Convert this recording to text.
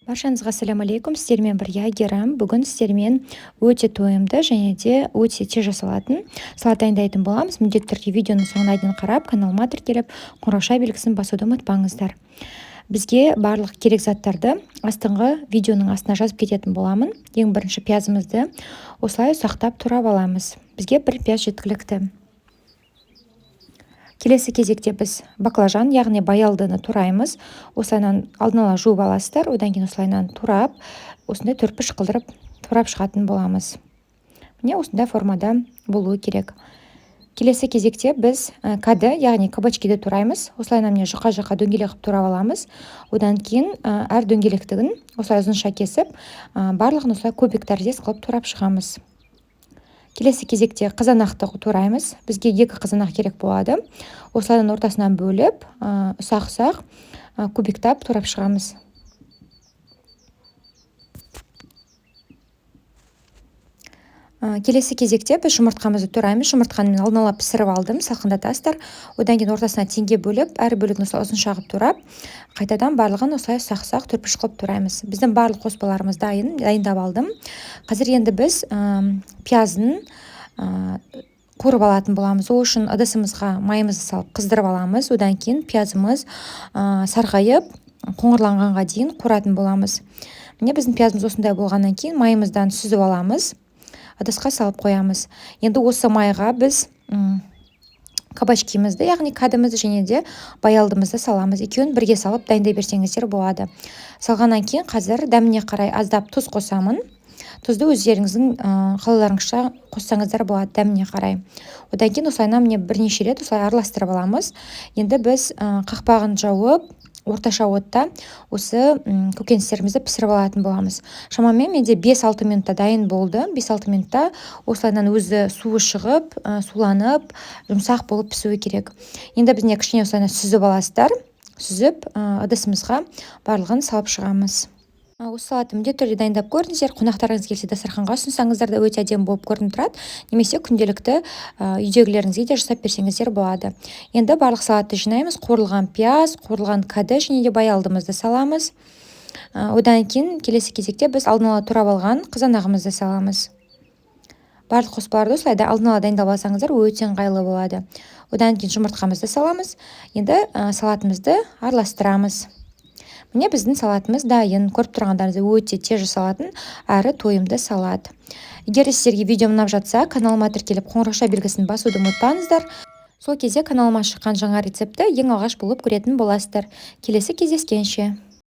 Баршаңызға ассалам алейкум. Сіздермен бірге Айгерім. Бүгін сіздермен өте тойымды және де өте тез жасалатын салат дайындайтын боламыз. Міндетті түрде видеоның соңына дейін қарап, каналыма тіркеліп, қоңырау белгісін басуды ұмытпаңыздар. Бізге барлық керек заттарды астыңғы видеоның астына жазып кететін боламын. Ең бірінші пиязымызды осылай ұсақтап турап аламыз. Бізге бір пияз жеткілікті. Келесі кезекте біз баклажан, яғни баялдыны тураймыз. Осылайынан алдын ала жуып аласыздар, одан кейін осылайынан турап, осындай төрт-піш қылдырып турап шығатын боламыз. Міне осындай формада болуы керек. Келесі кезекте біз кәді, яғни кабачкиді тураймыз. Осылайынан міне жұқа-жұқа дөңгелек қылып турап аламыз. Одан кейін әр дөңгелектігін осылай ұзынша кесіп, барлығын осылай кубик тәріздес қылып турап шығамыз. Келесі кезекте қызанақты тураймыз. Бізге 2 қызанақ керек болады. Осылайдан ортасынан бөліп, ұсақ-ұсақ кубиктап турап шығамыз. Келесі кезекте біз жұмыртқамызды тураймыз. Жұмыртқаны мен алдын ала пісіріп алдым, салқындатасыздар. Одан кейін ортасына теңге бөліп, әр бөлігін осылай ұзынша қылып турап, қайтадан барлығын осылай ұсақ-ұсақ төрт-үш қылып тураймыз. Біздің барлық қоспаларымыз дайындап алдым. Қазір енді біз пияздың қуырып алатын боламыз. Ол үшін ыдысымызға майымызды салып қыздырып аламыз. Одан кейін пиязымыз сарғайып, қоңырланғанға дейін қуыратын боламыз. Міне біздің пиязымыз осындай болғаннан кейін майымыздан сүзіп аламыз. Ыдысқа салып қоямыз. Енді осы майға біз кабачкимізді, яғни кәдімізді және де баялдымызды саламыз. Екеуін бірге салып дайындай берсеңіздер болады. Салғаннан кейін қазір дәміне қарай аздап тұз қосамын. Тұзды өздеріңіздің қалауларыңызша қоссаңыздар болады дәміне қарай. Одан кейін осылайынан міне бірнеше рет осылай араластырып аламыз. Енді біз қақпағын жауып, орташа отта осы көкөністерімізді пісіріп алатын боламыз. Шамамен менде 5-6 минутта дайын болды. 5-6 минутта осылайынан өзі суы шығып, суланып, жұмсақ болып пісуі керек. Енді біз кішкене осылайынан сүзіп аласыздар. Сүзіп, ыдысымызға барлығын салып шығамыз. Осы салатты міндетті түрде дайындап көріңіздер. Қонақтарыңыз келсе дастарханға ұсынсаңыздар да өте әдемі болып көрініп тұрады. Немесе күнделікті үйдегілеріңізге де жасап берсеңіздер болады. Енді барлық салатты жинаймыз. Қуырылған пияз, қуырылған кәді және де баялдымызды саламыз. Одан кейін келесі кезекте біз алдын ала турап алған қызанағымызды саламыз. Барлық қоспаларды осылай алдын ала дайындап алсаңыздар өте ыңғайлы болады. Одан кейін жұмыртқамызды саламыз. Енді салатымызды араластырамыз. Міне біздің салатымыз дайын. Көріп тұрғандарыңыздай өте тез жасалатын әрі тойымды салат. Егер сіздерге видео ұнап жатса, каналыма тіркеліп қоңырау белгісін басуды ұмытпаңыздар. Сол кезде каналыма шыққан жаңа рецепті ең алғаш болып көретін боласыздар. Келесі кездескенше.